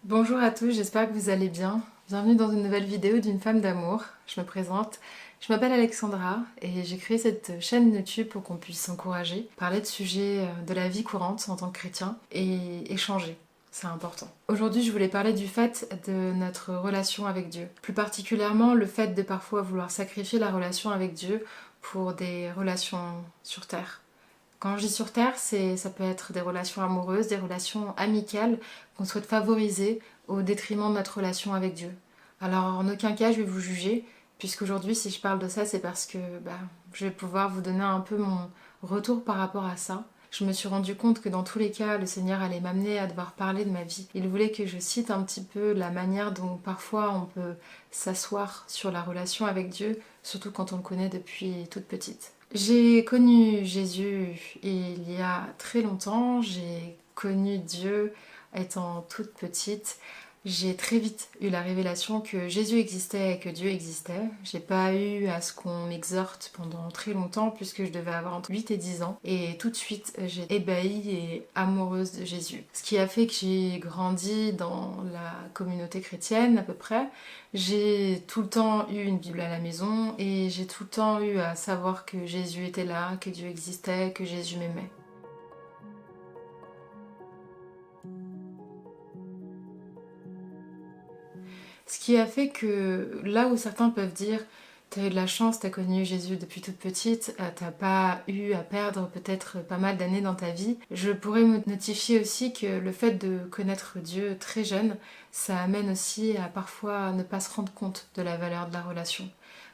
Bonjour à tous, j'espère que vous allez bien. Bienvenue dans une nouvelle vidéo d'une femme d'amour. Je me présente, je m'appelle Alexandra et j'ai créé cette chaîne YouTube pour qu'on puisse s'encourager, parler de sujets de la vie courante en tant que chrétien et échanger. C'est important. Aujourd'hui, je voulais parler du fait de notre relation avec Dieu. Plus particulièrement, le fait de parfois vouloir sacrifier la relation avec Dieu pour des relations sur Terre. Quand je dis sur Terre, ça peut être des relations amoureuses, des relations amicales qu'on souhaite favoriser au détriment de notre relation avec Dieu. Alors en aucun cas je vais vous juger, puisqu'aujourd'hui si je parle de ça c'est parce que je vais pouvoir vous donner un peu mon retour par rapport à ça. Je me suis rendu compte que dans tous les cas, le Seigneur allait m'amener à devoir parler de ma vie. Il voulait que je cite un petit peu la manière dont parfois on peut s'asseoir sur la relation avec Dieu, surtout quand on le connaît depuis toute petite. J'ai connu Jésus il y a très longtemps, j'ai connu Dieu étant toute petite. J'ai très vite eu la révélation que Jésus existait et que Dieu existait. J'ai pas eu à ce qu'on m'exhorte pendant très longtemps puisque je devais avoir entre 8 et 10 ans. Et tout de suite, j'ai ébahie et amoureuse de Jésus. Ce qui a fait que j'ai grandi dans la communauté chrétienne à peu près. J'ai tout le temps eu une Bible à la maison et j'ai tout le temps eu à savoir que Jésus était là, que Dieu existait, que Jésus m'aimait. Ce qui a fait que là où certains peuvent dire t'as eu de la chance, t'as connu Jésus depuis toute petite, t'as pas eu à perdre peut-être pas mal d'années dans ta vie, je pourrais me notifier aussi que le fait de connaître Dieu très jeune, ça amène aussi à parfois ne pas se rendre compte de la valeur de la relation.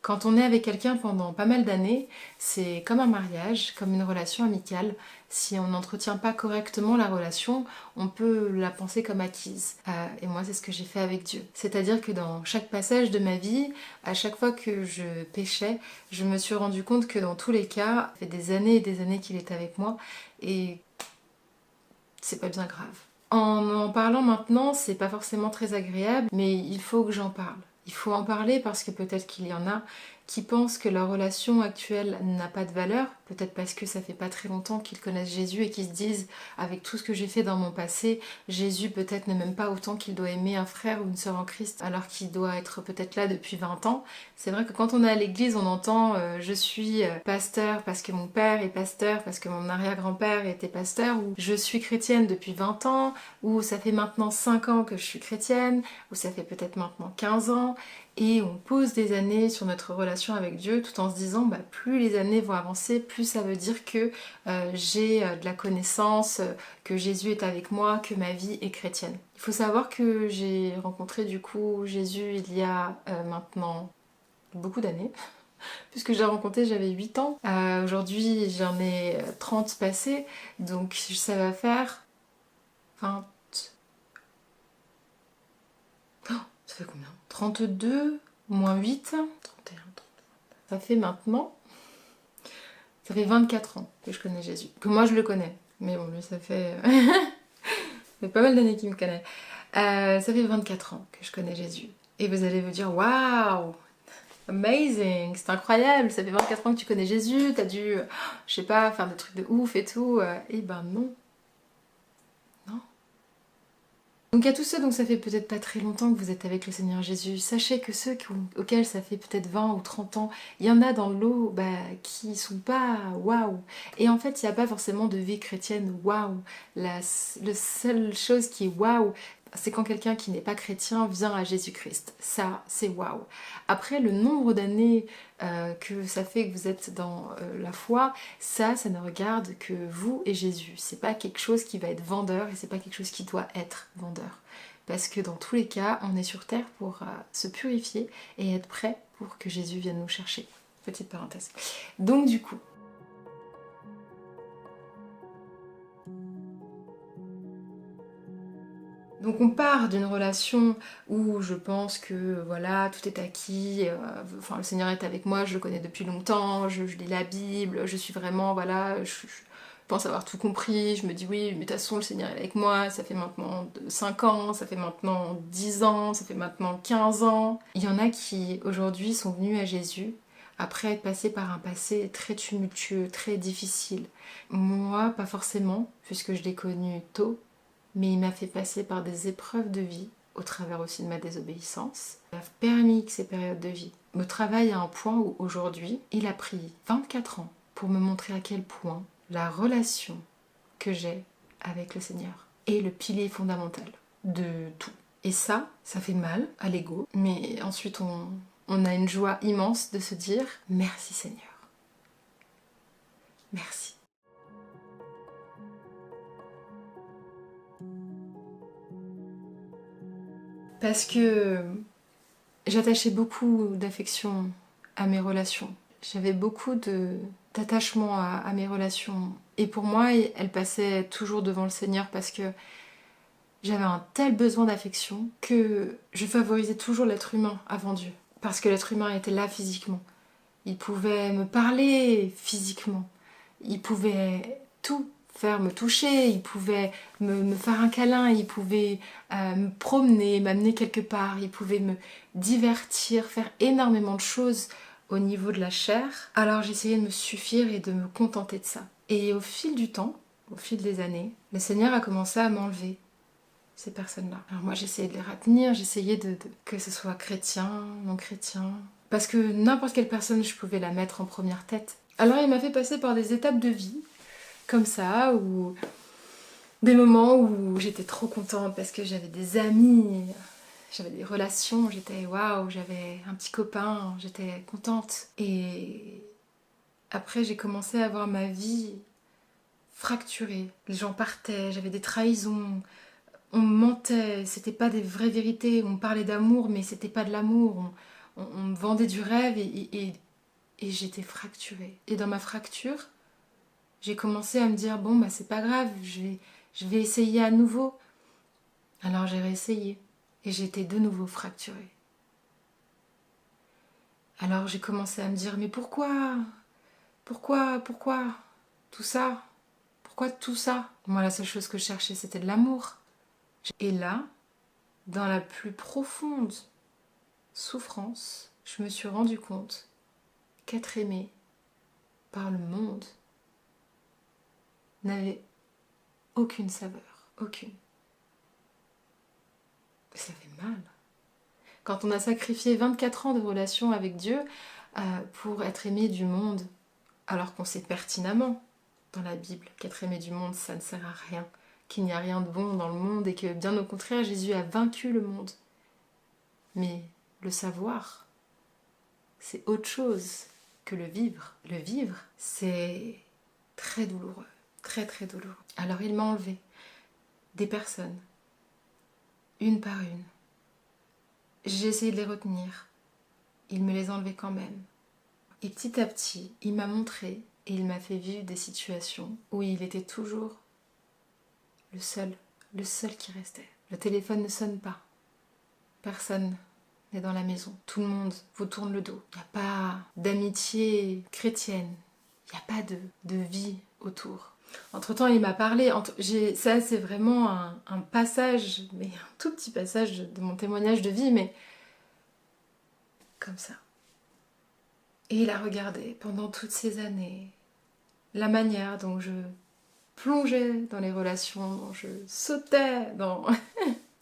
Quand on est avec quelqu'un pendant pas mal d'années, c'est comme un mariage, comme une relation amicale. Si on n'entretient pas correctement la relation, on peut la penser comme acquise. Et moi, c'est ce que j'ai fait avec Dieu. C'est-à-dire que dans chaque passage de ma vie, à chaque fois que je péchais, je me suis rendu compte que dans tous les cas, ça fait des années et des années qu'il est avec moi et c'est pas bien grave. En parlant maintenant, c'est pas forcément très agréable, mais il faut que j'en parle. Il faut en parler parce que peut-être qu'il y en a qui pensent que leur relation actuelle n'a pas de valeur, peut-être parce que ça fait pas très longtemps qu'ils connaissent Jésus et qu'ils se disent, avec tout ce que j'ai fait dans mon passé, Jésus peut-être ne m'aime pas autant qu'il doit aimer un frère ou une sœur en Christ, alors qu'il doit être peut-être là depuis 20 ans. C'est vrai que quand on est à l'église, on entend je suis pasteur parce que mon père est pasteur, parce que mon arrière-grand-père était pasteur, ou je suis chrétienne depuis 20 ans, ou ça fait maintenant 5 ans que je suis chrétienne, ou ça fait peut-être maintenant 15 ans. Et on pose des années sur notre relation avec Dieu tout en se disant plus les années vont avancer, plus ça veut dire que j'ai de la connaissance, que Jésus est avec moi, que ma vie est chrétienne. Il faut savoir que j'ai rencontré du coup Jésus il y a maintenant beaucoup d'années, puisque je l'ai rencontré j'avais 8 ans. Aujourd'hui j'en ai 30 passés, donc ça va faire 20... Ça fait combien? 32 moins 8, 31, 30. Ça fait maintenant, ça fait 24 ans que je connais Jésus. Que moi je le connais. Mais bon, lui ça fait, ça fait pas mal d'années qu'il me connaît. Ça fait 24 ans que je connais Jésus. Et vous allez vous dire, waouh, amazing, c'est incroyable, ça fait 24 ans que tu connais Jésus, t'as dû, je sais pas, faire des trucs de ouf et tout. Et ben non, non. Donc à tous ceux dont ça fait peut-être pas très longtemps que vous êtes avec le Seigneur Jésus, sachez que ceux auxquels ça fait peut-être 20 ou 30 ans, il y en a dans l'eau qui sont pas waouh. Et en fait, il n'y a pas forcément de vie chrétienne waouh. La seule chose qui est waouh, c'est quand quelqu'un qui n'est pas chrétien vient à Jésus-Christ. Ça, c'est waouh. Après, le nombre d'années que ça fait que vous êtes dans la foi, ça ne regarde que vous et Jésus. C'est pas quelque chose qui va être vendeur et c'est pas quelque chose qui doit être vendeur. Parce que dans tous les cas, on est sur terre pour se purifier et être prêt pour que Jésus vienne nous chercher. Petite parenthèse. Donc du coup, donc on part d'une relation où je pense que voilà, tout est acquis, enfin le Seigneur est avec moi, je le connais depuis longtemps, je lis la Bible, je suis vraiment, voilà, je pense avoir tout compris, je me dis oui, mais de toute façon le Seigneur est avec moi, ça fait maintenant 5 ans, ça fait maintenant 10 ans, ça fait maintenant 15 ans. Il y en a qui aujourd'hui sont venus à Jésus après être passés par un passé très tumultueux, très difficile. Moi, pas forcément, puisque je l'ai connu tôt, mais il m'a fait passer par des épreuves de vie, au travers aussi de ma désobéissance. Il a permis que ces périodes de vie me travaillent à un point où aujourd'hui, il a pris 24 ans pour me montrer à quel point la relation que j'ai avec le Seigneur est le pilier fondamental de tout. Et ça fait mal à l'ego, mais ensuite on a une joie immense de se dire merci Seigneur. Merci. Parce que j'attachais beaucoup d'affection à mes relations. J'avais beaucoup d'attachement à mes relations. Et pour moi, elles passaient toujours devant le Seigneur parce que j'avais un tel besoin d'affection que je favorisais toujours l'être humain avant Dieu. Parce que l'être humain était là physiquement. Il pouvait me parler physiquement. Il pouvait tout faire, me toucher, il pouvait me faire un câlin, il pouvait me promener, m'amener quelque part, il pouvait me divertir, faire énormément de choses au niveau de la chair. Alors j'essayais de me suffire et de me contenter de ça. Et au fil du temps, au fil des années, le Seigneur a commencé à m'enlever ces personnes-là. Alors moi j'essayais de les retenir, j'essayais que ce soit chrétien, non chrétien, parce que n'importe quelle personne je pouvais la mettre en première tête. Alors il m'a fait passer par des étapes de vie, comme ça, ou des moments où j'étais trop contente parce que j'avais des amis, j'avais des relations, j'étais waouh, j'avais un petit copain, j'étais contente. Et après j'ai commencé à voir ma vie fracturée. Les gens partaient, j'avais des trahisons, on me mentait, c'était pas des vraies vérités, on me parlait d'amour mais c'était pas de l'amour, on me vendait du rêve et j'étais fracturée. Et dans ma fracture, j'ai commencé à me dire bon bah c'est pas grave, je vais essayer à nouveau. Alors j'ai réessayé et j'étais de nouveau fracturée. Alors j'ai commencé à me dire mais pourquoi tout ça? Pourquoi tout ça? Moi la seule chose que je cherchais c'était de l'amour. Et là, dans la plus profonde souffrance, je me suis rendu compte qu'être aimé par le monde n'avait aucune saveur, aucune. Ça fait mal. Quand on a sacrifié 24 ans de relation avec Dieu pour être aimé du monde, alors qu'on sait pertinemment dans la Bible qu'être aimé du monde, ça ne sert à rien, qu'il n'y a rien de bon dans le monde et que bien au contraire, Jésus a vaincu le monde. Mais le savoir, c'est autre chose que le vivre. Le vivre, c'est très douloureux, très très douloureux. Alors il m'a enlevé des personnes, une par une. J'ai essayé de les retenir. Il me les enlevait quand même. Et petit à petit, il m'a montré et il m'a fait vivre des situations où il était toujours le seul qui restait. Le téléphone ne sonne pas. Personne n'est dans la maison. Tout le monde vous tourne le dos. Il n'y a pas d'amitié chrétienne. Il n'y a pas de vie autour. Entre-temps, il m'a parlé. Ça, c'est vraiment un passage, mais un tout petit passage de mon témoignage de vie, mais comme ça. Et il a regardé pendant toutes ces années la manière dont je plongeais dans les relations, dont je sautais dans,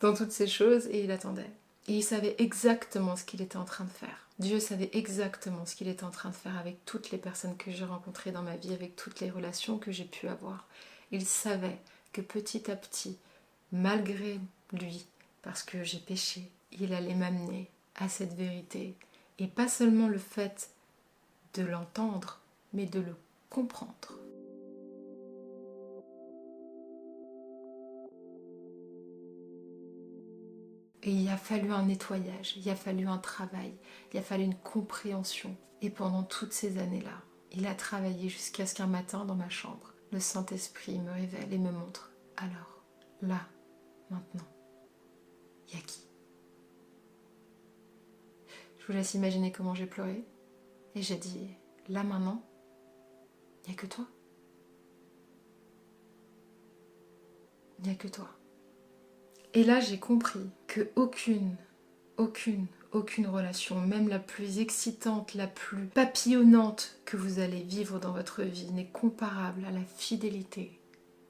dans toutes ces choses, et il attendait. Et il savait exactement ce qu'il était en train de faire. Dieu savait exactement ce qu'il était en train de faire avec toutes les personnes que j'ai rencontrées dans ma vie, avec toutes les relations que j'ai pu avoir. Il savait que petit à petit, malgré lui, parce que j'ai péché, il allait m'amener à cette vérité. Et pas seulement le fait de l'entendre, mais de le comprendre. Et il a fallu un nettoyage, il a fallu un travail, il a fallu une compréhension. Et pendant toutes ces années-là, il a travaillé jusqu'à ce qu'un matin, dans ma chambre, le Saint-Esprit me révèle et me montre. Alors, là, maintenant, il y a qui? Je vous laisse imaginer comment j'ai pleuré. Et j'ai dit, là maintenant, il n'y a que toi. Il n'y a que toi. Et là, j'ai compris que aucune relation, même la plus excitante, la plus papillonnante que vous allez vivre dans votre vie n'est comparable à la fidélité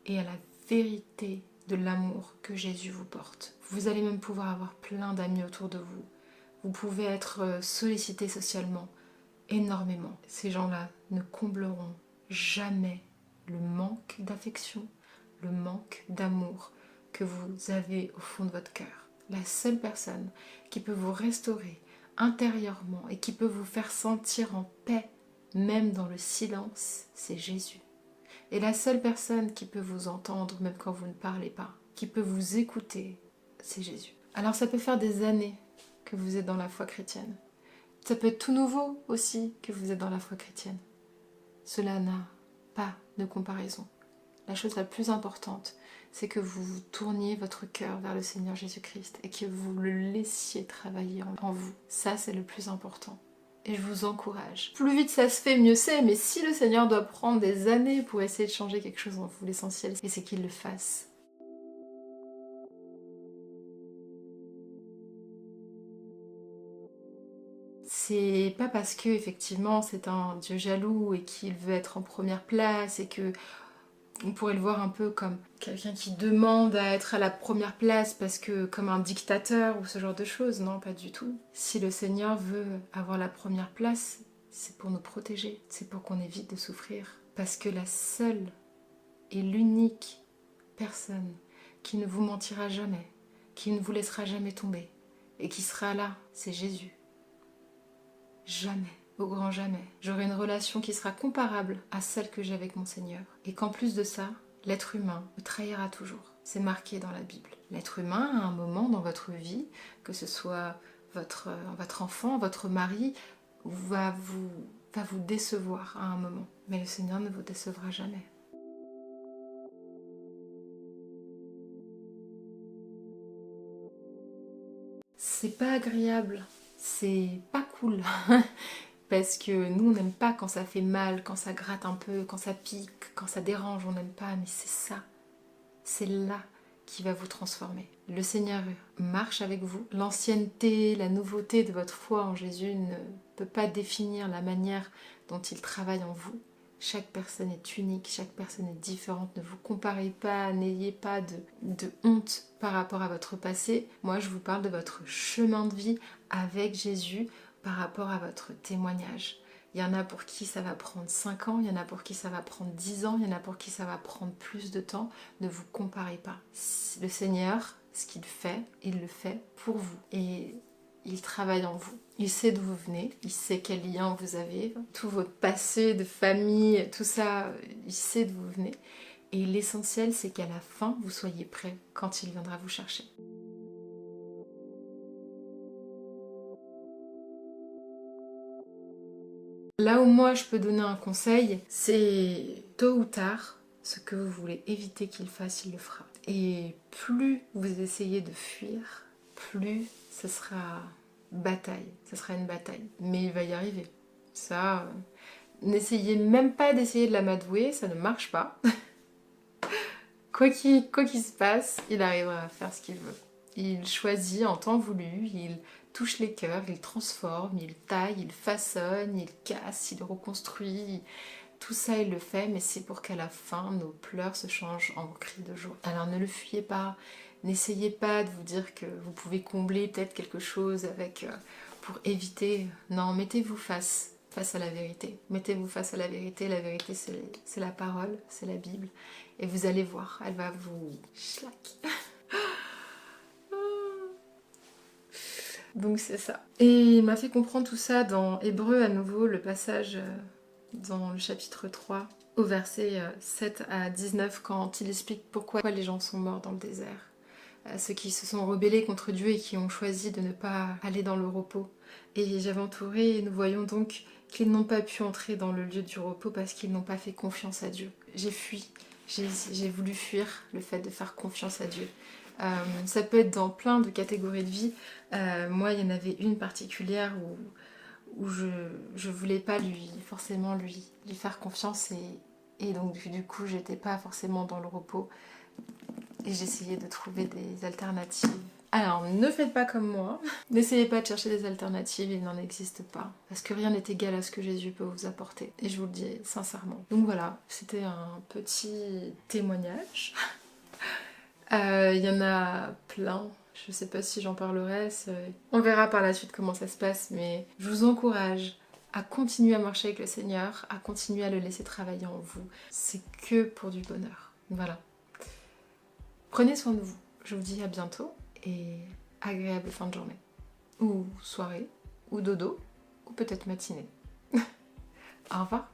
et à la vérité de l'amour que Jésus vous porte. Vous allez même pouvoir avoir plein d'amis autour de vous. Vous pouvez être sollicité socialement énormément. Ces gens-là ne combleront jamais le manque d'affection, le manque d'amour que vous avez au fond de votre cœur. La seule personne qui peut vous restaurer intérieurement et qui peut vous faire sentir en paix, même dans le silence, c'est Jésus. Et la seule personne qui peut vous entendre, même quand vous ne parlez pas, qui peut vous écouter, c'est Jésus. Alors ça peut faire des années que vous êtes dans la foi chrétienne. Ça peut être tout nouveau aussi que vous êtes dans la foi chrétienne. Cela n'a pas de comparaison. La chose la plus importante, c'est que vous tourniez votre cœur vers le Seigneur Jésus-Christ et que vous le laissiez travailler en vous. Ça, c'est le plus important. Et je vous encourage. Plus vite ça se fait, mieux c'est, mais si le Seigneur doit prendre des années pour essayer de changer quelque chose en vous, l'essentiel, c'est qu'il le fasse. C'est pas parce que effectivement c'est un Dieu jaloux et qu'il veut être en première place et que on pourrait le voir un peu comme quelqu'un qui demande à être à la première place parce que comme un dictateur ou ce genre de choses. Non, pas du tout. Si le Seigneur veut avoir la première place, c'est pour nous protéger, c'est pour qu'on évite de souffrir. Parce que la seule et l'unique personne qui ne vous mentira jamais, qui ne vous laissera jamais tomber et qui sera là, c'est Jésus. Jamais, au grand jamais, j'aurai une relation qui sera comparable à celle que j'ai avec mon Seigneur. Et qu'en plus de ça, l'être humain me trahira toujours. C'est marqué dans la Bible. L'être humain, à un moment dans votre vie, que ce soit votre enfant, votre mari, va vous décevoir à un moment. Mais le Seigneur ne vous décevra jamais. C'est pas agréable, c'est pas cool. Parce que nous, on n'aime pas quand ça fait mal, quand ça gratte un peu, quand ça pique, quand ça dérange, on n'aime pas. Mais c'est ça, c'est là qui va vous transformer. Le Seigneur marche avec vous. L'ancienneté, la nouveauté de votre foi en Jésus ne peut pas définir la manière dont il travaille en vous. Chaque personne est unique, chaque personne est différente. Ne vous comparez pas, n'ayez pas de honte par rapport à votre passé. Moi, je vous parle de votre chemin de vie avec Jésus par rapport à votre témoignage. Il y en a pour qui ça va prendre 5 ans, il y en a pour qui ça va prendre 10 ans, il y en a pour qui ça va prendre plus de temps. Ne vous comparez pas. Le Seigneur, ce qu'il fait, il le fait pour vous. Et il travaille en vous. Il sait d'où vous venez, il sait quel lien vous avez, tout votre passé de famille, tout ça, il sait d'où vous venez. Et l'essentiel, c'est qu'à la fin, vous soyez prêts quand il viendra vous chercher. Là où moi je peux donner un conseil, c'est tôt ou tard, ce que vous voulez éviter qu'il fasse, il le fera. Et plus vous essayez de fuir, plus ce sera bataille, ce sera une bataille. Mais il va y arriver. Ça, n'essayez même pas d'essayer de l'amadouer, ça ne marche pas. Quoi qu'il se passe, il arrivera à faire ce qu'il veut. Il choisit en temps voulu, il touche les cœurs, il transforme, il taille, il façonne, il casse, il reconstruit. Tout ça, il le fait, mais c'est pour qu'à la fin, nos pleurs se changent en cris de joie. Alors ne le fuyez pas, n'essayez pas de vous dire que vous pouvez combler peut-être quelque chose avec pour éviter. Non, mettez-vous face à la vérité. Mettez-vous face à la vérité c'est la parole, c'est la Bible. Et vous allez voir, elle va vous... Schlack. Donc c'est ça. Et il m'a fait comprendre tout ça dans Hébreux à nouveau, le passage dans le chapitre 3, au verset 7 à 19, quand il explique pourquoi les gens sont morts dans le désert. Ceux qui se sont rebellés contre Dieu et qui ont choisi de ne pas aller dans le repos. Et j'avais entouré, et nous voyons donc qu'ils n'ont pas pu entrer dans le lieu du repos parce qu'ils n'ont pas fait confiance à Dieu. J'ai fui, j'ai voulu fuir le fait de faire confiance à Dieu. Ça peut être dans plein de catégories de vie. Moi, il y en avait une particulière où je voulais pas forcément lui faire confiance et donc du coup, j'étais pas forcément dans le repos. Et j'essayais de trouver des alternatives. Alors, ne faites pas comme moi. N'essayez pas de chercher des alternatives, il n'en existe pas. Parce que rien n'est égal à ce que Jésus peut vous apporter. Et je vous le dis sincèrement. Donc voilà, c'était un petit témoignage. Il y en a plein. Je sais pas si j'en parlerai. On verra par la suite comment ça se passe, mais je vous encourage à continuer à marcher avec le Seigneur, à continuer à le laisser travailler en vous. C'est que pour du bonheur. Voilà. Prenez soin de vous. Je vous dis à bientôt et agréable fin de journée. Ou soirée, ou dodo, ou peut-être matinée. Au revoir.